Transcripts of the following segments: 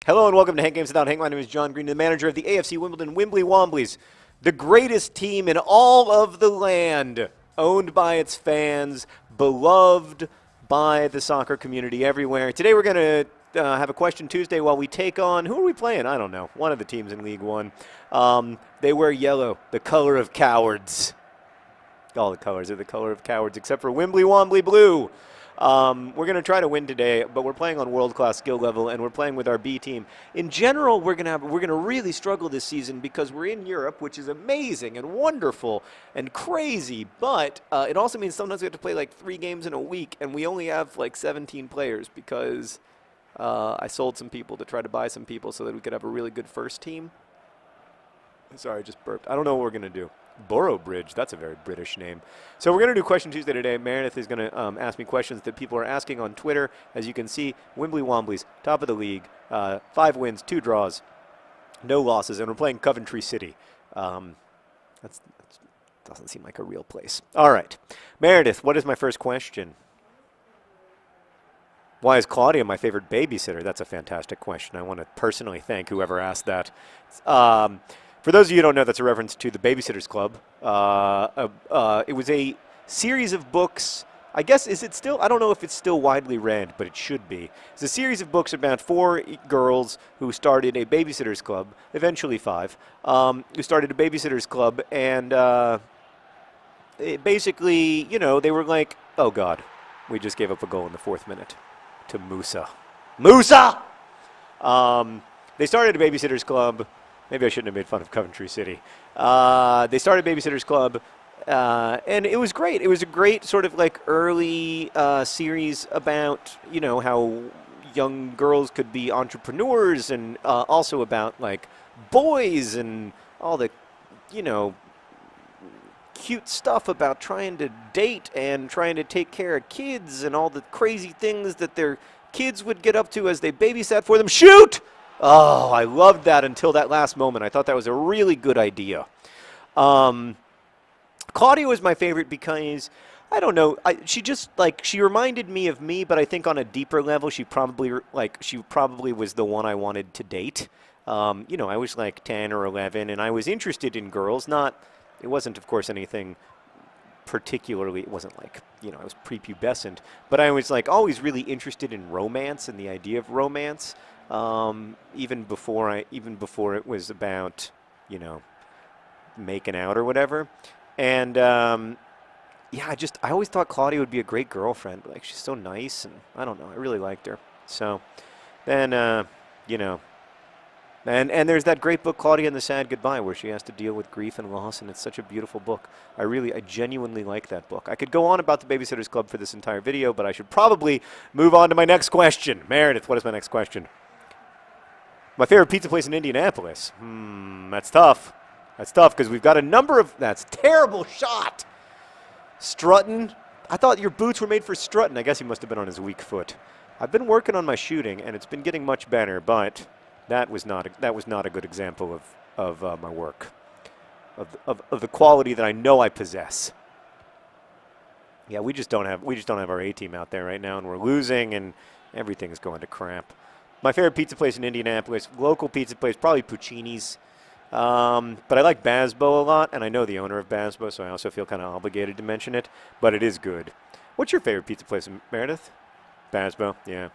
Hello and welcome to Hank Games Without Hank. My name is John Green, the manager of the AFC Wimbledon Womblys, the greatest team in all of the land, owned by its fans, beloved by the soccer community everywhere. Today we're going to have a Question Tuesday while we take on, who are we playing? I don't know, one of the teams in League One. They wear yellow, the color of cowards. All the colors are the color of cowards except for Wombly blue. We're going to try to win today, but we're playing on world-class skill level, and we're playing with our B team. In general, we're going to really struggle this season because we're in Europe, which is amazing and wonderful and crazy, but it also means sometimes we have to play like 3 games in a week, and we only have like 17 players because I sold some people to try to buy some people so that we could have a really good first team. Sorry, I just burped. I don't know what we're going to do. Boroughbridge, that's a very British name. So we're going to do Question Tuesday today. Meredith is going to ask me questions that people are asking on Twitter. As you can see, Womblys, top of the league, 5 wins, 2 draws, no losses, and we're playing Coventry City. That doesn't seem like a real place. All right. Meredith, what is my first question? Why is Claudia my favorite babysitter? That's a fantastic question. I want to personally thank whoever asked that. For those of you who don't know, that's a reference to the Babysitters Club. It was a series of books. I guess, is it still? I don't know if it's still widely read, but it should be. It's a series of books about 4 girls who started a Babysitters Club, eventually 5, who started a Babysitters Club, and it basically, you know, they were like, oh, God, we just gave up a goal in the 4th minute to Musa. Musa! They started a Babysitters Club. Maybe I shouldn't have made fun of Coventry City. They started Babysitters Club, and it was great. It was a great sort of like early series about, you know, how young girls could be entrepreneurs, and also about like boys and all the, you know, cute stuff about trying to date and trying to take care of kids and all the crazy things that their kids would get up to as they babysat for them. Shoot! Oh, I loved that until that last moment. I thought that was a really good idea. Claudia was my favorite because, I don't know, she just, like, she reminded me of me, but I think on a deeper level, she probably was the one I wanted to date. You know, I was like 10 or 11, and I was interested in girls. It wasn't, of course, anything particularly, it wasn't like, you know, I was prepubescent, but I was like always really interested in romance and the idea of romance. Even before it was about, you know, making out or whatever. And yeah, I always thought Claudia would be a great girlfriend. Like, she's so nice, and I don't know, I really liked her. So then, you know, and there's that great book, Claudia and the Sad Goodbye, where she has to deal with grief and loss, and it's such a beautiful book. I genuinely like that book. I could go on about the Babysitters Club for this entire video, but I should probably move on to my next question. Meredith, what is my next question? My favorite pizza place in Indianapolis. That's tough. That's tough because we've got a number of... That's terrible shot. Strutting. I thought your boots were made for strutting. I guess he must have been on his weak foot. I've been working on my shooting, and it's been getting much better, but that was not a good example of my work, of the quality that I know I possess. Yeah, we just don't have our A team out there right now, and we're losing, and everything's going to crap. My favorite pizza place in Indianapolis, local pizza place, probably Puccini's. But I like Basbo a lot, and I know the owner of Basbo, so I also feel kind of obligated to mention it. But it is good. What's your favorite pizza place, Meredith? Basbo, yeah.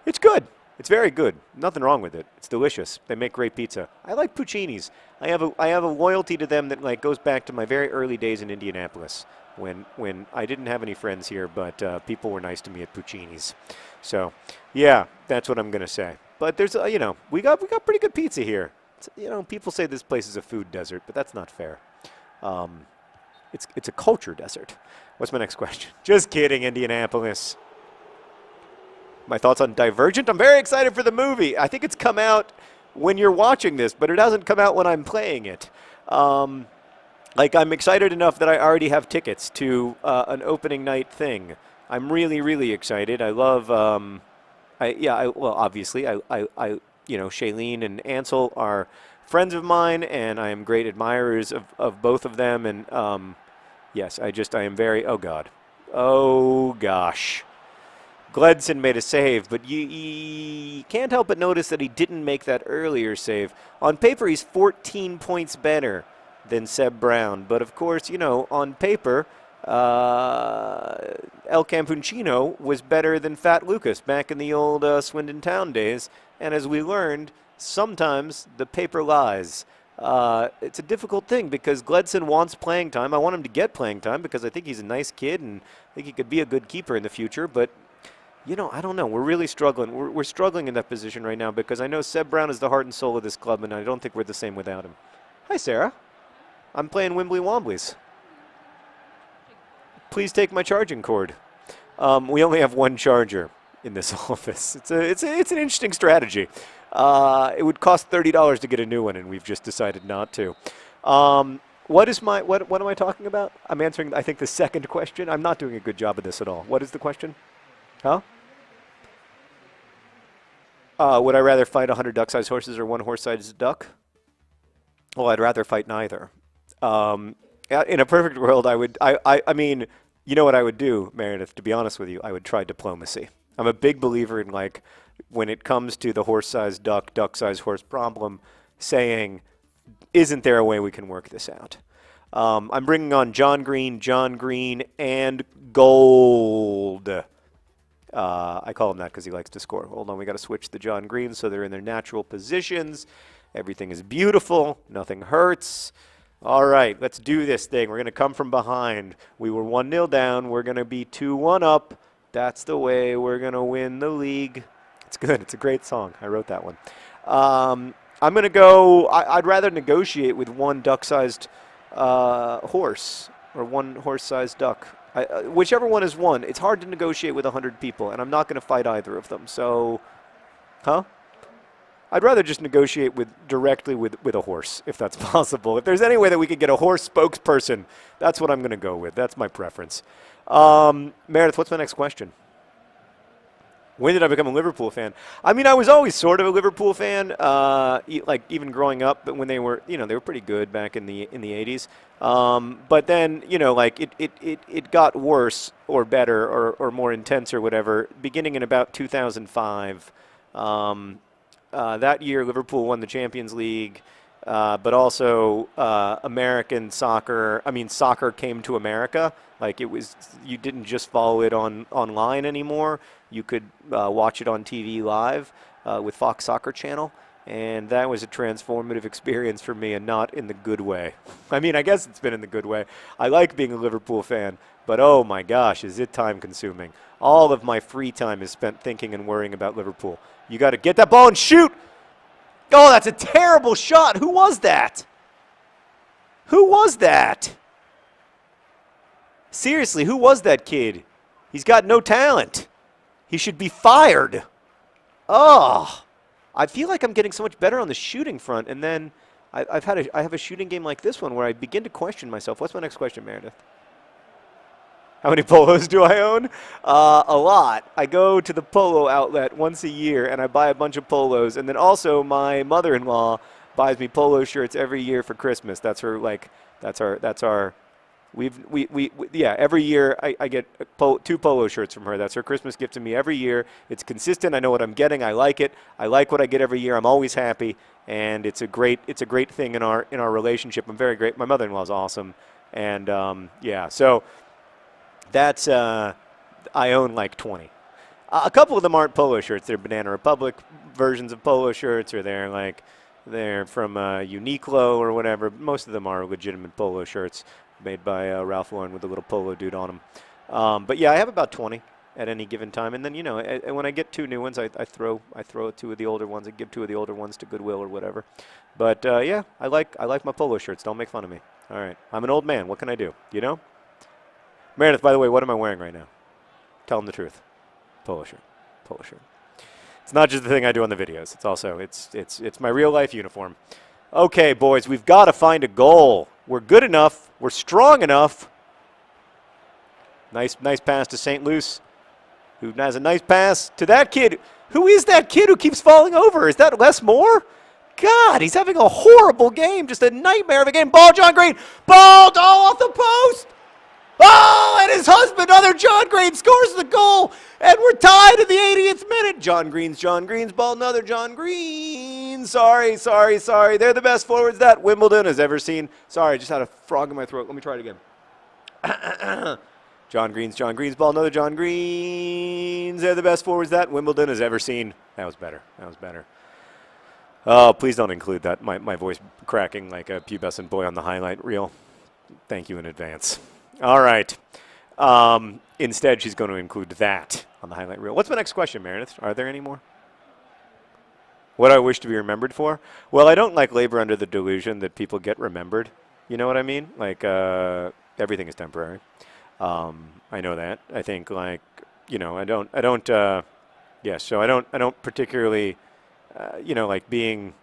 It's good. It's very good. Nothing wrong with it. It's delicious. They make great pizza. I like Puccini's. I have a loyalty to them that like goes back to my very early days in Indianapolis, when I didn't have any friends here, but people were nice to me at Puccini's. So, yeah, that's what I'm going to say. But there's, you know, we got pretty good pizza here. You know, people say this place is a food desert, but that's not fair. It's a culture desert. What's my next question? Just kidding, Indianapolis. My thoughts on Divergent? I'm very excited for the movie. I think it's come out when you're watching this, but it hasn't come out when I'm playing it. Like, I'm excited enough that I already have tickets to an opening night thing. I'm really, really excited. I love, well, obviously, you know, Shailene and Ansel are friends of mine, and I am great admirers of both of them. And yes, I am very, oh God, oh gosh, Gledson made a save, but you can't help but notice that he didn't make that earlier save. On paper, he's 14 points better than Seb Brown. But, of course, you know, on paper, El Campuccino was better than Fat Lucas back in the old Swindon Town days. And as we learned, sometimes the paper lies. It's a difficult thing because Gledson wants playing time. I want him to get playing time because I think he's a nice kid and I think he could be a good keeper in the future. But, you know, I don't know. We're really struggling. We're struggling in that position right now because I know Seb Brown is the heart and soul of this club, and I don't think we're the same without him. Hi, Sarah. I'm playing Wimbly Womblys. Please take my charging cord. We only have one charger in this office. It's an interesting strategy. It would cost $30 to get a new one, and we've just decided not to. What am I talking about? I'm answering, I think, the second question. I'm not doing a good job of this at all. What is the question? Huh? Would I rather fight 100 duck-sized horses or one horse-sized duck? Well, I'd rather fight neither. In a perfect world, I mean, you know what I would do, Meredith, to be honest with you? I would try diplomacy. I'm a big believer in, like, when it comes to the horse-sized duck, duck-sized horse problem, saying, isn't there a way we can work this out? I'm bringing on John Green, and Gold. I call him that because he likes to score. Hold on, we got to switch the John Green so they're in their natural positions. Everything is beautiful. Nothing hurts. All right, let's do this thing. We're going to come from behind. We were 1-0 down. We're going to be 2-1 up. That's the way we're going to win the league. It's good. It's a great song. I wrote that one. I'm going to go, I'd rather negotiate with one duck-sized horse or one horse-sized duck. Whichever one is one. It's hard to negotiate with 100 people, and I'm not going to fight either of them. So, I'd rather just negotiate directly with a horse, if that's possible. If there's any way that we could get a horse spokesperson, that's what I'm going to go with. That's my preference. Meredith, what's my next question? When did I become a Liverpool fan? I mean, I was always sort of a Liverpool fan, like even growing up. But when they were, you know, they were pretty good back in the 80s. But then, you know, like it got worse or better or more intense or whatever, beginning in about 2005. That year, Liverpool won the Champions League, but also American soccer. I mean, soccer came to America. Like it was, you didn't just follow it online anymore. You could watch it on TV live with Fox Soccer Channel, and that was a transformative experience for me, and not in the good way. I mean, I guess it's been in the good way. I like being a Liverpool fan, but oh my gosh, is it time-consuming. All of my free time is spent thinking and worrying about Liverpool. You got to get that ball and shoot. Oh, that's a terrible shot. Who was that? Who was that? Seriously, who was that kid? He's got no talent. He should be fired. Oh, I feel like I'm getting so much better on the shooting front, and then I have a shooting game like this one where I begin to question myself. What's my next question, Meredith? How many polos do I own? A lot. I go to the polo outlet once a year, and I buy a bunch of polos. And then also my mother-in-law buys me polo shirts every year for Christmas. That's her, like, that's our. Yeah. Every year I get 2 polo shirts from her. That's her Christmas gift to me every year. It's consistent. I know what I'm getting. I like it. I like what I get every year. I'm always happy, and it's a great thing in our relationship. I'm very great. My mother-in-law is awesome, and yeah. So. That's, I own like 20. A couple of them aren't polo shirts. They're Banana Republic versions of polo shirts, or they're from Uniqlo or whatever. Most of them are legitimate polo shirts made by Ralph Lauren with a little polo dude on them. But yeah, I have about 20 at any given time. And then, you know, when I get 2 new ones, I throw 2 of the older ones. I give 2 of the older ones to Goodwill or whatever. But yeah, I like my polo shirts. Don't make fun of me. All right. I'm an old man. What can I do? You know? Meredith, by the way, what am I wearing right now? Tell them the truth. Polo shirt. Polo shirt. It's not just the thing I do on the videos. It's also, it's my real life uniform. Okay, boys, we've got to find a goal. We're good enough. We're strong enough. Nice pass to St. Luce, who has a nice pass to that kid. Who is that kid who keeps falling over? Is that Les Moore? God, he's having a horrible game. Just a nightmare of a game. Ball, John Green. Ball, off the post. Oh, and his husband, other John Green, scores the goal, and we're tied in the 80th minute. John Green's ball, another John Green. Sorry. They're the best forwards that Wimbledon has ever seen. Sorry, I just had a frog in my throat. Let me try it again. John Green's ball, another John Green's. They're the best forwards that Wimbledon has ever seen. That was better. Oh, please don't include that. My voice cracking like a pubescent boy on the highlight reel. Thank you in advance. All right. Instead, she's going to include that on the highlight reel. What's my next question, Meredith? Are there any more? What do I wish to be remembered for? Well, I don't like labor under the delusion that people get remembered. You know what I mean? Like, everything is temporary. I know that. I think, like, you know, I don't particularly, you know, like being,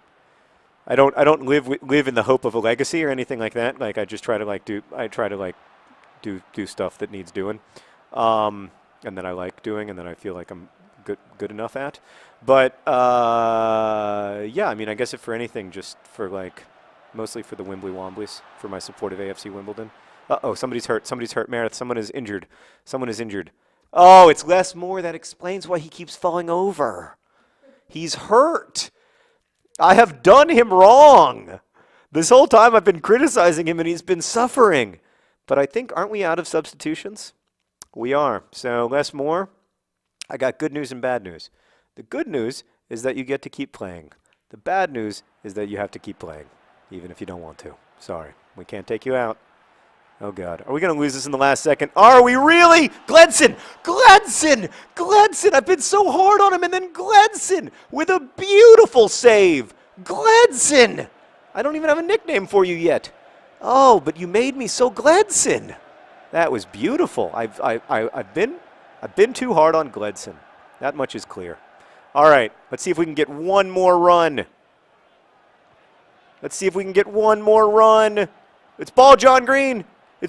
I don't live in the hope of a legacy or anything like that. Like, I just try to do stuff that needs doing, and that I like doing, and that I feel like I'm good enough at. But yeah, I mean, I guess if for anything, just for like, mostly for the Womblys, for my support of AFC Wimbledon. Uh-oh, somebody's hurt. Meredith, someone is injured. Oh, it's Les Moore. That explains why he keeps falling over. He's hurt. I have done him wrong. This whole time I've been criticizing him, and he's been suffering. But I think, aren't we out of substitutions? We are. So, Les Moore, I got good news and bad news. The good news is that you get to keep playing. The bad news is that you have to keep playing, even if you don't want to. Sorry, we can't take you out. Oh, God. Are we going to lose this in the last second? Are we really? Gledson! I've been so hard on him, and then Gledson with a beautiful save. Gledson! I don't even have a nickname for you yet. Oh, but you made me so Gledson. That was beautiful. I've been too hard on Gledson. That much is clear. All right, let's see if we can get one more run. It's ball John Green. He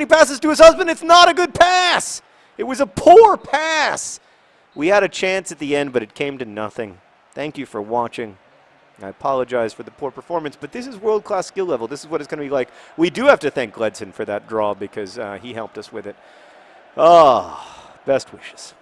passes to his husband. It's not a good pass. It was a poor pass. We had a chance at the end, but it came to nothing. Thank you for watching. I apologize for the poor performance, but this is world-class skill level. This is what it's going to be like. We do have to thank Gledson for that draw because he helped us with it. Oh, best wishes.